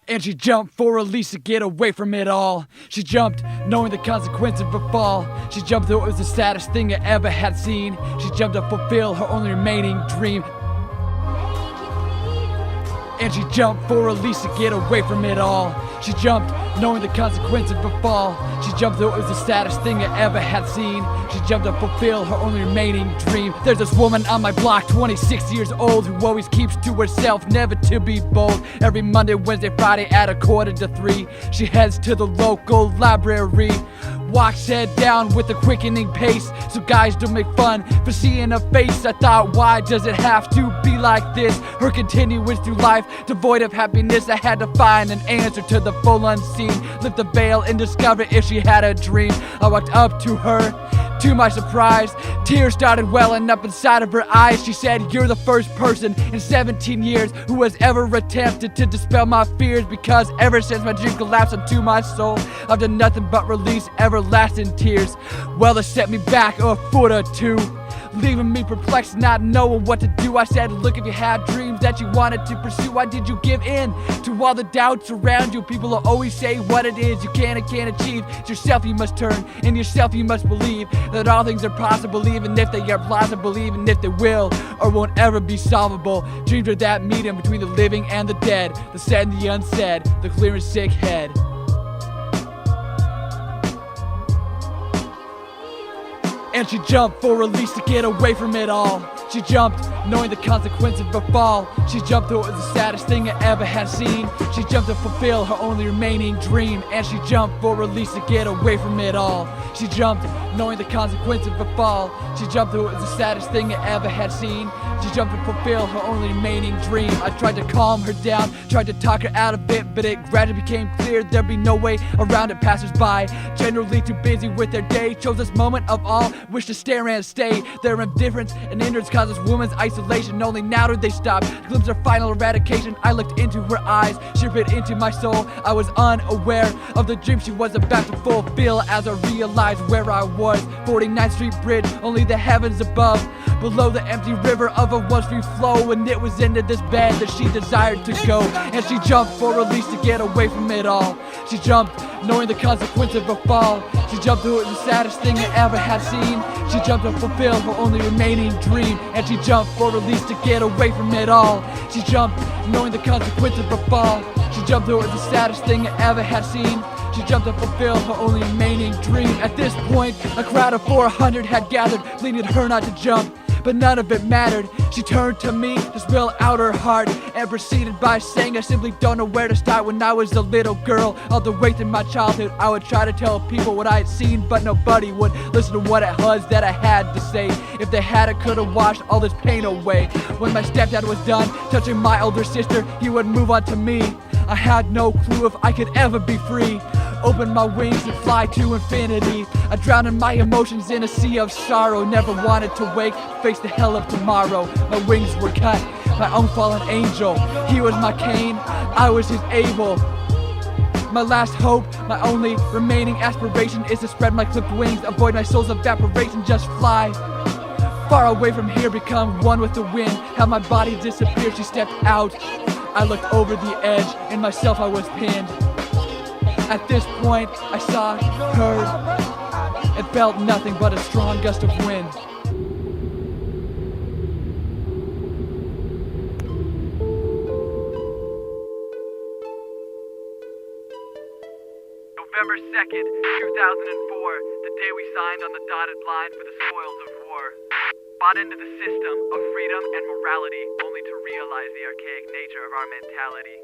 And she jumped for release to get away from it all. She jumped knowing the consequence of her fall. She jumped though it was the saddest thing I ever had seen. She jumped to fulfill her only remaining dream. And she jumped for release to get away from it all. She jumped knowing the consequence of her fall. She jumped though it was the saddest thing I ever had seen. She jumped to fulfill her only remaining dream. There's this woman on my block, 26 years old, who always keeps to herself, never to be bold. Every Monday, Wednesday, Friday at 2:45, she heads to the local library. Walks head down with a quickening pace, so guys don't make fun for seeing her face. I thought, why does it have to be like this? Her continuance through life, devoid of happiness. I had to find an answer to the full unseen. Lift the veil and discover if she had a dream. I walked up to her. To my surprise, tears started welling up inside of her eyes. She said, "You're the first person in 17 years who has ever attempted to dispel my fears, because ever since my dream collapsed into my soul, I've done nothing but release everlasting tears." Well, it set me back a foot or two, leaving me perplexed, not knowing what to do. I said, "Look, if you had dreams that you wanted to pursue, why did you give in to all the doubts around you? People will always say what it is you can and can't achieve. It's yourself you must turn, and yourself you must believe that all things are possible, even if they are plausible, even if they will or won't ever be solvable. Dreams are that medium between the living and the dead, the said and the unsaid, the clear and sick head." And she jumped for release to get away from it all. She jumped knowing the consequence of her fall. She jumped though it was the saddest thing I ever had seen. She jumped to fulfill her only remaining dream. And she jumped for release to get away from it all. She jumped knowing the consequence of her fall. She jumped though it was the saddest thing I ever had seen. She jumped to fulfill her only remaining dream. I tried to calm her down, tried to talk her out of it, but it gradually became clear there'd be no way around it. Passers-by, generally too busy with their day, chose this moment of all, wish to stare and stay. Their indifference and ignorance causes woman's isolation. Only now did they stop to glimpse her final eradication. I looked into her eyes, she bit into my soul. I was unaware of the dream she was about to fulfill as I realized where I was. 49th Street Bridge, only the heavens above. Below the empty river of a one-street flow, and it was into this bed that she desired to go. And she jumped for release to get away from it all. She jumped knowing the consequence of her fall. She jumped through it the saddest thing I ever had seen. She jumped to fulfill her only remaining dream. And she jumped for release to get away from it all. She jumped knowing the consequence of her fall. She jumped through it the saddest thing I ever had seen. She jumped to fulfill her only remaining dream. At this point, a crowd of 400 had gathered, pleading her not to jump, but none of it mattered. She turned to me to spill out her heart, and proceeded by saying, "I simply don't know where to start. When I was a little girl, all the way through my childhood, I would try to tell people what I had seen, but nobody would listen to what it was that I had to say. If they had, it could have washed all this pain away. When my stepdad was done touching my older sister, he would move on to me. I had no clue if I could ever be free. Open my wings and fly to infinity. I drowned in my emotions in a sea of sorrow. Never wanted to wake, face the hell of tomorrow. My wings were cut, my own fallen angel. He was my Cain, I was his Abel. My last hope, my only remaining aspiration, is to spread my clipped wings, avoid my soul's evaporation, just fly far away from here, become one with the wind. Have my body disappear. She stepped out, I looked over the edge, in myself I was pinned. At this point, I saw, heard, and felt nothing but a strong gust of wind. November 2nd, 2004, the day we signed on the dotted line for the spoils of war. Bought into the system of freedom and morality, only to realize the archaic nature of our mentality.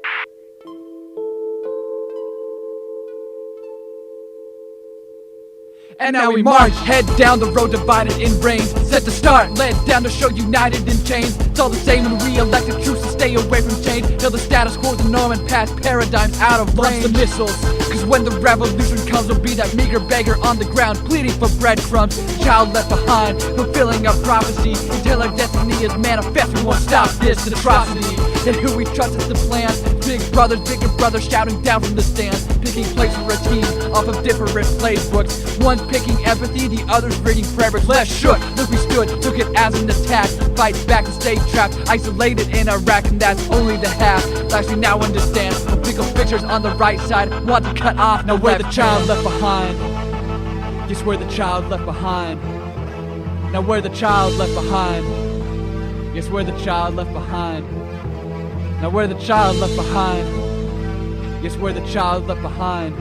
And now we march, head down the road divided in reins. Set to start, led down to show united in chains. It's all the same when re-elected troops to stay away from change. Till the status quo's the norm and pass paradigms out of range. Launch the missiles, cause when the revolution comes, will be that meager beggar on the ground pleading for breadcrumbs. Child left behind, fulfilling our prophecy. Until our destiny is manifest, we won't stop this atrocity. And who we trust is the plan. Big brothers shouting down from the stands, picking plays for a team off of different playbooks. One's picking empathy, the other's reading prayer books. Left shook, look we stood, took it as an attack. Fight back and stay trapped, isolated in Iraq, and that's only the half. Lives we now understand, a bigger preachers on the right side want to cut off. Now we're the child left behind. Yes, we're the child left behind. Now we're the child left behind. Yes, we're the child left behind. Now we're the child left behind. Yes, we're the child left behind.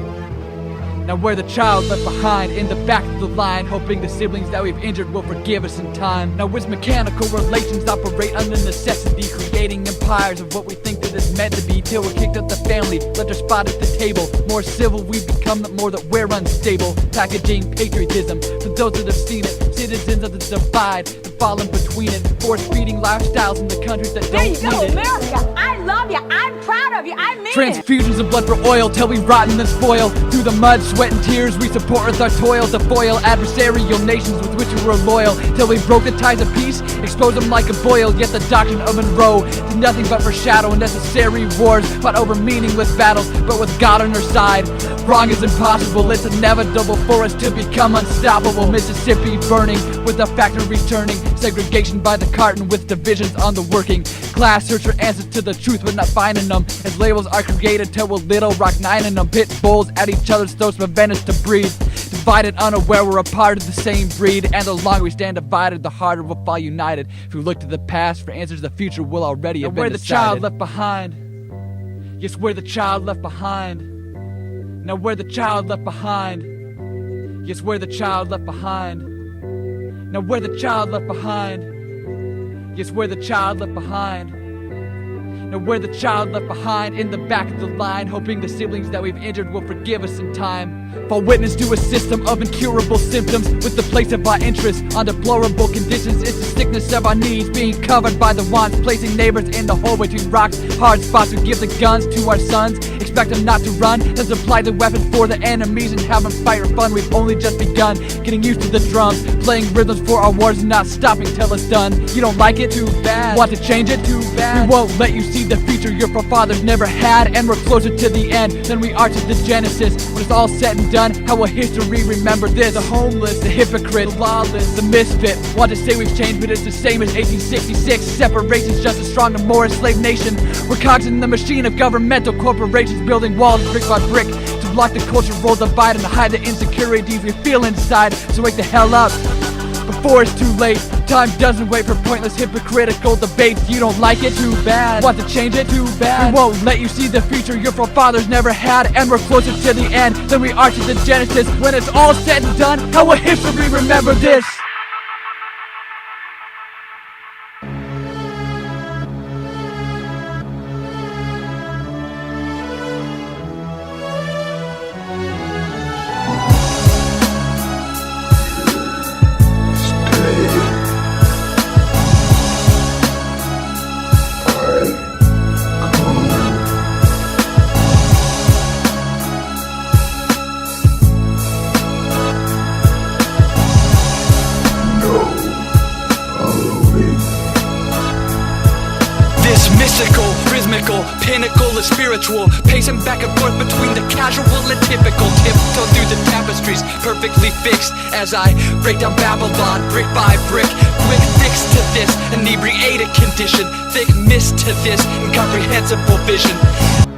Now we're the child left behind in the back of the line, hoping the siblings that we've injured will forgive us in time. Now as mechanical relations operate under necessity, creating empires of what we think that is meant to be, till we're kicked out the family, left our spot at the table. More civil we become, the more that we're unstable. Packaging patriotism for those that have seen it, citizens of the divide, the fallen between it, force-feeding lifestyles in the countries that don't need it. There you go, America! I love you, I'm proud of you, I mean it! Transfusions of blood for oil till we rot and then spoil. Through the mud, sweat and tears we support with our toil to foil adversarial nations with which we were loyal, till we broke the ties of peace, exposed them like a boil. Yet the doctrine of Monroe did nothing but foreshadow unnecessary wars, fought over meaningless battles, but with God on our side. Wrong is impossible, it's inevitable for us to become unstoppable. Mississippi burning with the factory turning, segregation by the carton with divisions on the working class. Search for answers to the truth but not finding them, as labels are created till we're little rock nine in them. Pit bulls at each other's throats prevent us to breathe. Divided, unaware we're a part of the same breed, and the longer we stand divided, the harder we'll fall united. If we look to the past for answers, the future will already have been decided. We're the child left behind. Yes, we're the child left behind. Now we're the child left behind. Yes, we're the child left behind. Now we're the child left behind. Yes, we're the child left behind. Now we're the child left behind in the back of the line, hoping the siblings that we've injured will forgive us in time. Fall witness to a system of incurable symptoms, with the place of our interest on deplorable conditions. It's the sickness of our needs being covered by the wants, placing neighbors in the hole between rocks, hard spots. We give the guns to our sons, expect them not to run, then supply the weapons for the enemies and have them fight for fun. We've only just begun getting used to the drums, playing rhythms for our wars and not stopping till it's done. You don't like it? Too bad. Want to change it? Too bad. We won't let you see the future your forefathers never had, and we're closer to the end than we are to the genesis. When it's all said and done, how will history remember this? The homeless, the hypocrite, the lawless, the misfit. Want to say we've changed, but it's the same as 1866. Separation's just as strong, a more enslaved nation. We're cogs in the machine of governmental corporations, building walls brick by brick to block the cultural divide and to hide the insecurities we feel inside. So wake the hell up before it's too late. Time doesn't wait for pointless hypocritical debates. You don't like it? Too bad. Want to change it? Too bad. We won't let you see the future your forefathers never had, and we're closer to the end than we are to the genesis. When it's all said and done, how will history remember this? Mystical, rhythmical, pinnacle is spiritual, pacing back and forth between the casual and typical. Tiptoe through the tapestries, perfectly fixed as I break down Babylon brick by brick. Quick fix to this inebriated condition, thick mist to this incomprehensible vision.